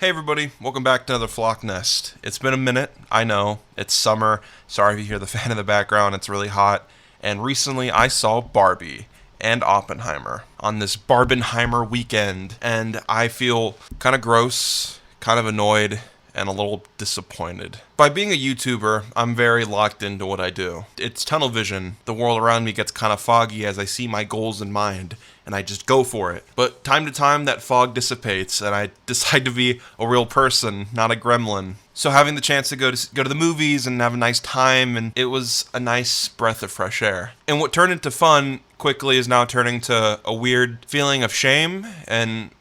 Hey everybody, welcome back to another Flock Nest. It's been a minute, I know, it's summer, sorry if you hear the fan in the background, it's really hot, and recently I saw Barbie and Oppenheimer on this Barbenheimer weekend, and I feel kind of gross, kind of annoyed, and a little disappointed. By being a YouTuber, I'm very locked into what I do. It's tunnel vision. The world around me gets kind of foggy as I see my goals in mind, and I just go for it. But time to time, that fog dissipates, and I decide to be a real person, not a gremlin. So having the chance to go to the movies and have a nice time, and it was a nice breath of fresh air. And what turned into fun quickly is now turning to a weird feeling of shame and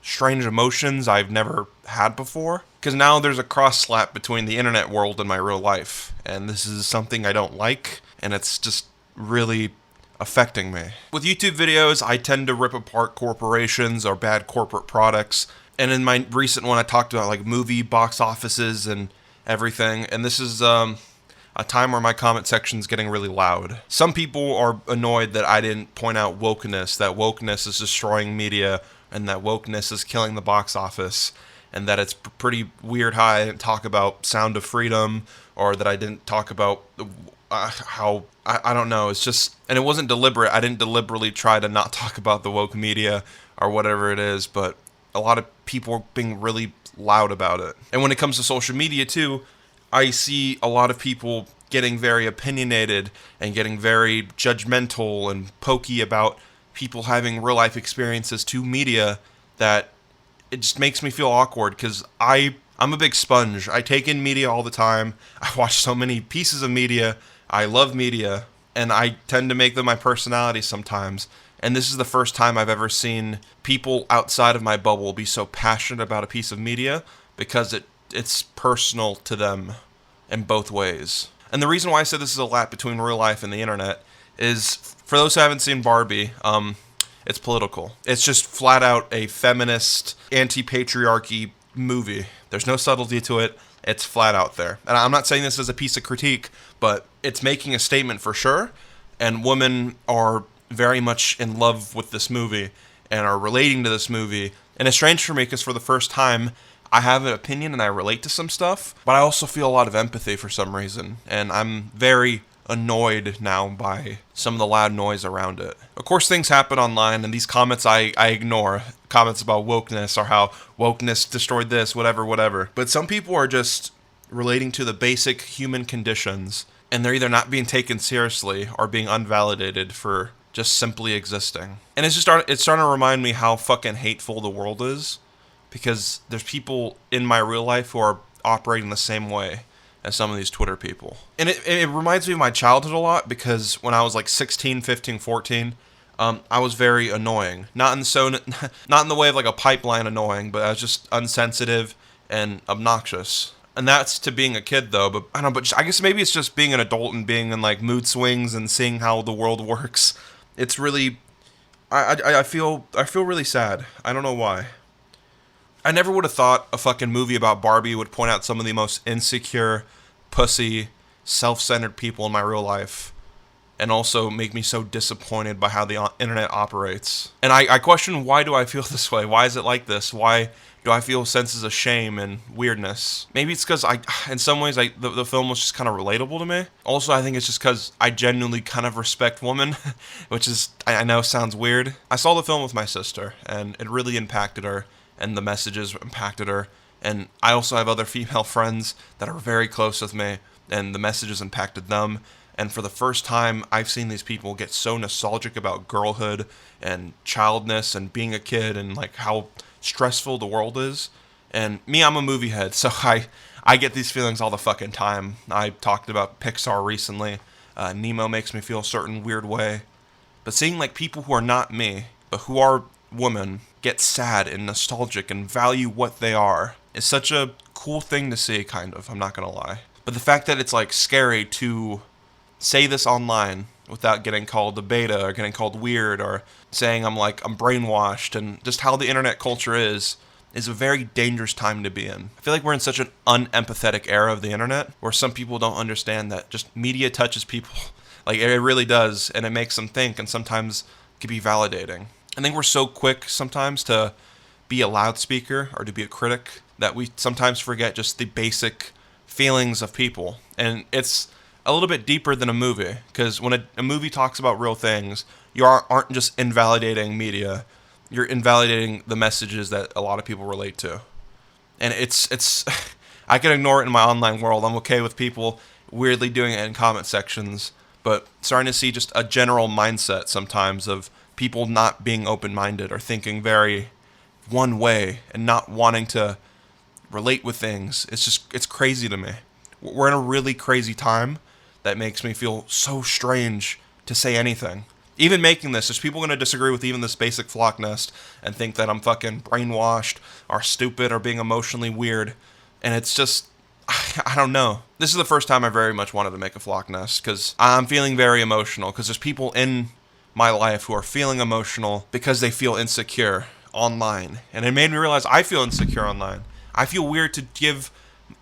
strange emotions I've never had before. Because now there's a cross slap between the internet world and my real life. And this is something I don't like, and it's just really affecting me. With YouTube videos, I tend to rip apart corporations or bad corporate products. And in my recent one, I talked about movie box offices and everything. And this is a time where my comment section's getting really loud. Some people are annoyed that I didn't point out wokeness, that wokeness is destroying media, and that wokeness is killing the box office, and that it's pretty weird how I didn't talk about Sound of Freedom, or that I didn't talk about how, I don't know, it's just, and it wasn't deliberate. I didn't deliberately try to not talk about the woke media or whatever it is, but a lot of people are being really loud about it. And when it comes to social media too, I see a lot of people getting very opinionated and getting very judgmental and pokey about people having real life experiences to media, that it just makes me feel awkward because I'm a big sponge. I take in media all the time. I watch so many pieces of media. I love media, and I tend to make them my personality sometimes. And this is the first time I've ever seen people outside of my bubble be so passionate about a piece of media because it's personal to them in both ways. And the reason why I said this is a lap between real life and the internet is, for those who haven't seen Barbie, it's political. It's just flat out a feminist, anti-patriarchy movie. There's no subtlety to it. It's flat out there. And I'm not saying this as a piece of critique, but it's making a statement for sure. And women are very much in love with this movie and are relating to this movie. And it's strange for me because for the first time, I have an opinion and I relate to some stuff, but I also feel a lot of empathy for some reason. And I'm very annoyed now by some of the loud noise around it. Of course, things happen online, and these comments I ignore. Comments about wokeness or how wokeness destroyed this, whatever. But some people are just relating to the basic human conditions, and they're either not being taken seriously or being unvalidated for just simply existing. And it's starting to remind me how fucking hateful the world is, because there's people in my real life who are operating the same way as some of these Twitter people. And it reminds me of my childhood a lot, because when I was 16, 15, 14, I was very annoying. Not in the way of a pipeline annoying, but I was just unsensitive and obnoxious. And that's to being a kid though, but I don't know, but I guess maybe it's just being an adult and being in mood swings and seeing how the world works. It's really, I feel really sad. I don't know why. I never would have thought a fucking movie about Barbie would point out some of the most insecure, pussy, self-centered people in my real life, and also make me so disappointed by how the internet operates. And I question, why do I feel this way? Why is it like this? Why do I feel senses of shame and weirdness? Maybe it's because in some ways, the film was just kind of relatable to me. Also, I think it's just because I genuinely kind of respect women, which is, I know sounds weird. I saw the film with my sister, and it really impacted her, and the messages impacted her. And I also have other female friends that are very close with me, and the messages impacted them. And for the first time, I've seen these people get so nostalgic about girlhood and childness and being a kid and how stressful the world is. And me, I'm a movie head, so I get these feelings all the fucking time. I talked about Pixar recently. Nemo makes me feel a certain weird way. But seeing people who are not me, but who are women, get sad and nostalgic and value what they are is such a cool thing to see, kind of. I'm not gonna lie. But the fact that it's scary to say this online without getting called a beta or getting called weird or saying I'm brainwashed, and just how the internet culture is a very dangerous time to be in. I feel like we're in such an unempathetic era of the internet where some people don't understand that just media touches people. It really does, and it makes them think, and sometimes it can be validating. I think we're so quick sometimes to be a loudspeaker or to be a critic, that we sometimes forget just the basic feelings of people. And it's a little bit deeper than a movie, because when a movie talks about real things, you aren't just invalidating media, you're invalidating the messages that a lot of people relate to. And it's I can ignore it in my online world. I'm okay with people weirdly doing it in comment sections, but starting to see just a general mindset sometimes of people not being open-minded or thinking very one way and not wanting to relate with things. It's crazy to me. We're in a really crazy time that makes me feel so strange to say anything. Even making this, there's people going to disagree with even this basic flock nest and think that I'm fucking brainwashed or stupid or being emotionally weird. And it's just, I don't know. This is the first time I very much wanted to make a flock nest because I'm feeling very emotional, because there's people in my life who are feeling emotional because they feel insecure online. And it made me realize I feel insecure online. I feel weird to give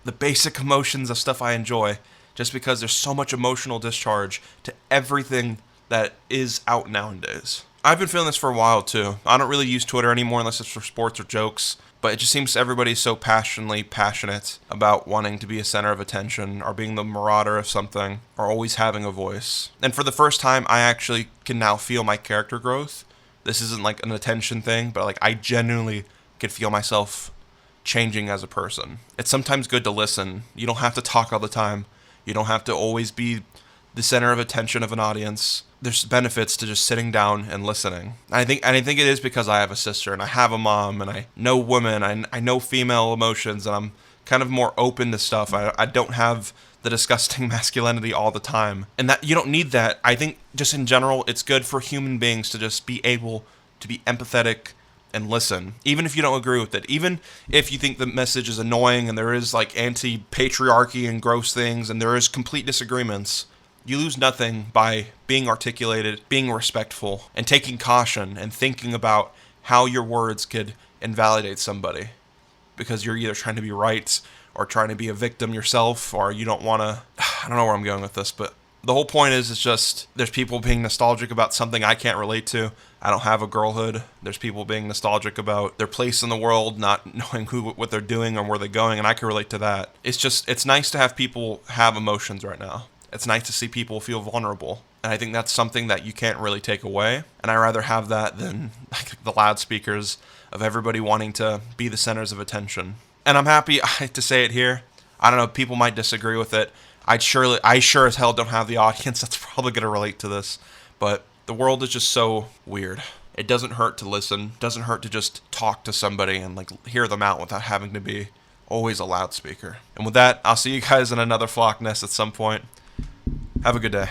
the basic emotions of stuff I enjoy just because there's so much emotional discharge to everything that is out nowadays. I've been feeling this for a while too. I don't really use Twitter anymore unless it's for sports or jokes, but it just seems everybody's so passionate about wanting to be a center of attention or being the marauder of something or always having a voice. And for the first time, I actually can now feel my character growth. This isn't like an attention thing, but like I genuinely can feel myself changing as a person. It's sometimes good to listen. You don't have to talk all the time. You don't have to always be the center of attention of an audience. There's benefits to just sitting down and listening. I think it is because I have a sister and I have a mom and I know women. I know female emotions, and I'm kind of more open to stuff. I don't have the disgusting masculinity all the time. And that you don't need that. I think just in general, it's good for human beings to just be able to be empathetic and listen, even if you don't agree with it, even if you think the message is annoying and there is like anti-patriarchy and gross things and there is complete disagreements. You lose nothing by being articulated, being respectful, and taking caution and thinking about how your words could invalidate somebody, because you're either trying to be right or trying to be a victim yourself, or you don't want to. I don't know where I'm going with this, but the whole point is, it's just there's people being nostalgic about something I can't relate to. I don't have a girlhood. There's people being nostalgic about their place in the world, not knowing what they're doing or where they're going, and I can relate to that. It's nice to have people have emotions right now. It's nice to see people feel vulnerable. And I think that's something that you can't really take away. And I'd rather have that than like the loudspeakers of everybody wanting to be the centers of attention. And I'm happy to say it here. I don't know, people might disagree with it. I sure as hell don't have the audience that's probably going to relate to this. But the world is just so weird. It doesn't hurt to listen. It doesn't hurt to just talk to somebody and like hear them out without having to be always a loudspeaker. And with that, I'll see you guys in another flock nest at some point. Have a good day.